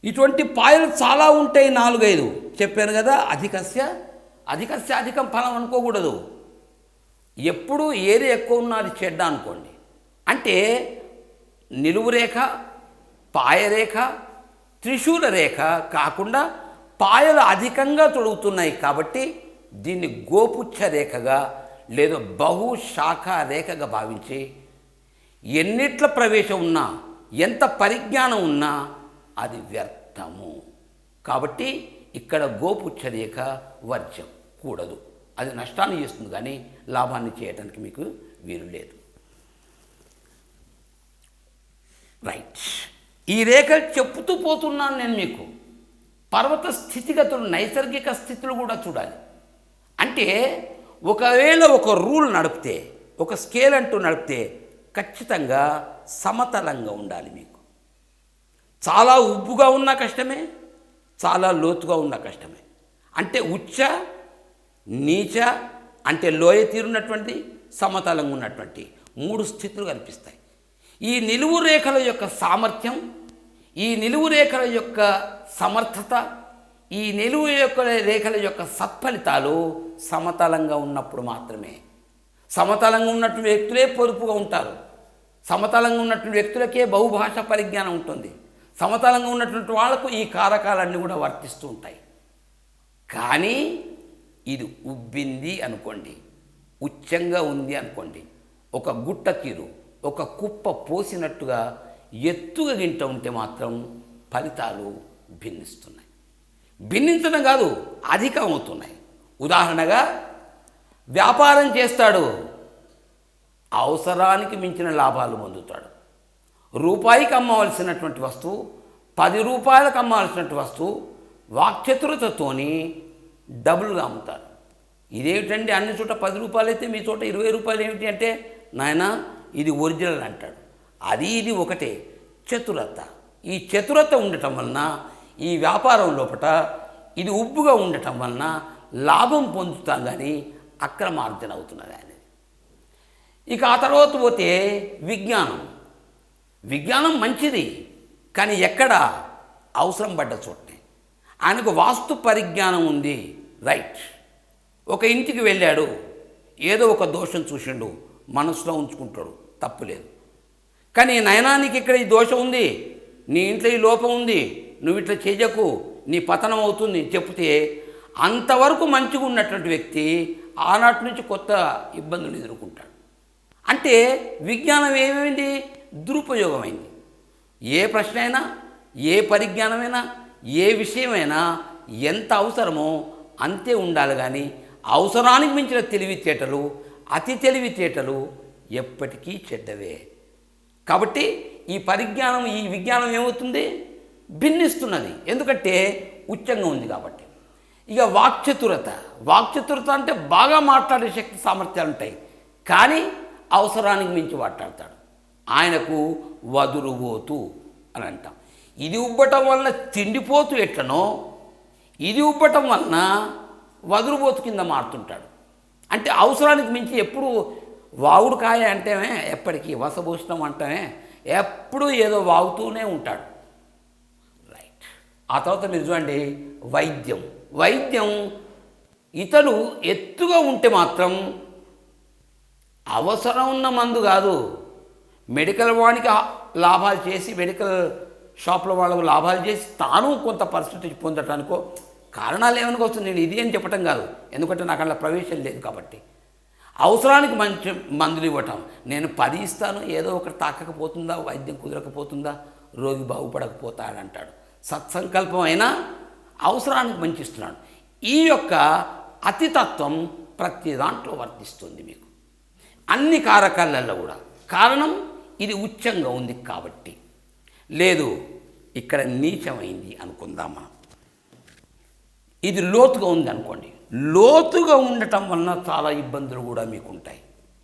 ఇటువంటి పాయలు చాలా ఉంటాయి, 4-5 చెప్పాను కదా. అధికస్య అధికం ఫలం అనుకోకూడదు. ఎప్పుడు ఏది ఎక్కువ ఉన్నా అది చెడ్డ అనుకోండి. అంటే నిలువు రేఖ, పాయరేఖ, త్రిశూల రేఖ కాకుండా పాయలు అధికంగా తొడుగుతున్నాయి కాబట్టి దీన్ని గోపుచ్చ రేఖగా లేదా బహుశాఖ రేఖగా భావించి ఎన్నిట్ల ప్రవేశం ఉన్నా, ఎంత పరిజ్ఞానం ఉన్నా అది వ్యర్థము. కాబట్టి ఇక్కడ గోపుచ్చ రేఖ వర్జ్యం కూడదు. అది నష్టాన్ని చేస్తుంది కానీ లాభాన్ని చేయడానికి మీకు వీలు లేదు. రైట్, ఈ రేఖలు చెప్పుతూ పోతున్నాను నేను మీకు. పర్వత స్థితిగతులు, నైసర్గిక స్థితులు కూడా చూడాలి. అంటే ఒకవేళ ఒక రూల్ నడిపితే, ఒక స్కేల్ అంటూ నడిపితే ఖచ్చితంగా సమతలంగా ఉండాలి. మీకు చాలా ఉబ్బుగా ఉన్న కష్టమే, చాలా లోతుగా ఉన్న కష్టమే. అంటే ఉచ్చ నీచ అంటే లోయ తీరున్నటువంటి, సమతలంగా ఉన్నటువంటి 3 స్థితులు కనిపిస్తాయి. ఈ నిలువు రేఖల యొక్క సామర్థ్యం, ఈ నిలువు రేఖల యొక్క సమర్థత, ఈ నిలువు రేఖల యొక్క సత్ఫలితాలు సమతలంగా ఉన్నప్పుడు మాత్రమే. సమతలంగా ఉన్నటువంటి వ్యక్తులే పొదుపుగా ఉంటారు. సమతలంగా ఉన్నటువంటి వ్యక్తులకే బహుభాష పరిజ్ఞానం ఉంటుంది. సమతలంగా ఉన్నటువంటి వాళ్లకు ఈ కారకాలన్నీ కూడా వర్తిస్తూ ఉంటాయి. కానీ ఇది ఉబ్బింది అనుకోండి, ఉచ్చంగా ఉంది అనుకోండి, ఒక గుట్ట తీరు, ఒక కుప్ప పోసినట్టుగా ఎత్తుగా గింట ఉంటే మాత్రం ఫలితాలు భిన్నిస్తున్నాయి. భిన్నించడం కాదు, అధికం అవుతున్నాయి. ఉదాహరణగా వ్యాపారం చేస్తాడు, అవసరానికి మించిన లాభాలు పొందుతాడు. రూపాయికి అమ్మవలసినటువంటి వస్తువు 10 రూపాయలకు అమ్మవలసినటువంటి వస్తువు వాక్చతురతతోని డబుల్గా అమ్ముతారు. ఇదేమిటండి, అన్ని చోట 10 రూపాయలు అయితే మీ చోట 20 రూపాయలు ఏమిటి అంటే, నాయన ఇది ఒరిజినల్ అంటాడు. అది ఇది ఒకటే, చతురత. ఈ చతురత ఉండటం వలన ఈ వ్యాపారం లోపల ఇది ఉబ్బుగా ఉండటం వలన లాభం పొందుతాం కానీ అక్రమార్జన అవుతున్నది అనేది. ఇక ఆ తర్వాత పోతే విజ్ఞానం మంచిది, కానీ ఎక్కడ అవసరం పడ్డ చోటనే. ఆయనకు వాస్తు పరిజ్ఞానం ఉంది, రైట్. ఒక ఇంటికి వెళ్ళాడు, ఏదో ఒక దోషం చూసిండు, మనసులో ఉంచుకుంటాడు, తప్పులేదు. కానీ నయనానికి ఇక్కడ ఈ దోషం ఉంది, నీ ఇంట్లో ఈ లోపం ఉంది, నువ్వు ఇట్లా చేయకు, నీ పతనం అవుతుంది చెప్తే అంతవరకు మంచిగా ఉన్నటువంటి వ్యక్తి ఆనాటి నుంచి కొత్త ఇబ్బందులు ఎదుర్కొంటాడు. అంటే విజ్ఞానం ఏమైంది, దురుపయోగమైంది. ఏ ప్రశ్న అయినా, ఏ పరిజ్ఞానమైనా, ఏ విషయమైనా ఎంత అవసరమో అంతే ఉండాలి. కానీ అవసరానికి మించిన తెలివితేటలు, అతి తెలివితేటలు ఎప్పటికీ చెడ్డవే. కాబట్టి ఈ పరిజ్ఞానం, ఈ విజ్ఞానం ఏమవుతుంది, భిన్నిస్తున్నది. ఎందుకంటే ఉచ్చంగా ఉంది కాబట్టి. ఇక వాక్చతురత అంటే బాగా మాట్లాడే శక్తి సామర్థ్యాలు ఉంటాయి, కానీ అవసరానికి మించి మాట్లాడతాడు. ఆయనకు వదురుబోతు అని అంటాం. ఇది ఉబ్బటం వలన తిండిపోతూ ఎట్లనో, ఇది ఉబ్బటం వలన వదురుబోతు కింద మారుతుంటాడు. అంటే అవసరానికి మించి ఎప్పుడు వాగుడుకాయ అంటేనే, ఎప్పటికీ వసభూషణం అంటేనే ఎప్పుడూ ఏదో వాగుతూనే ఉంటాడు, రైట్. ఆ తర్వాత మీరు చూడండి వైద్యం ఇతడు ఎత్తుగా ఉంటే మాత్రం అవసరం ఉన్న మందు కాదు, మెడికల్ వానికి లాభాలు చేసి, మెడికల్ షాప్లో వాళ్ళకు లాభాలు చేసి తాను కొంత పర్సెంటేజ్ పొందటానికో కారణాలు ఏమనుకో వస్తుంది. నేను ఇది అని చెప్పటం కాదు, ఎందుకంటే నాకు అలా ప్రవేశం లేదు కాబట్టి. అవసరానికి మంచి మందులు ఇవ్వటం, నేను 10 ఇస్తాను, ఏదో ఒకటి తాకకపోతుందా, వైద్యం కుదరకపోతుందా, రోగి బాగుపడకపోతాడంటాడు. సత్సంకల్పం అయినా అవసరానికి మంచి ఇస్తున్నాడు. ఈ యొక్క అతితత్వం ప్రతి దాంట్లో వర్తిస్తుంది మీకు, అన్ని కారకాలలో కూడా. కారణం ఇది ఉచ్చంగా ఉంది కాబట్టి. లేదు ఇక్కడ నీచమైంది అనుకుందాం మనం, ఇది లోతుగా ఉంది అనుకోండి. లోతుగా ఉండటం వలన చాలా ఇబ్బందులు కూడా మీకు ఉంటాయి.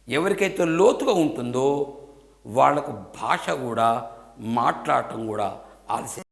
ఎవరికైతే లోతుగా ఉంటుందో వాళ్లకు భాష కూడా, మాట్లాడటం కూడా ఆలస్యం.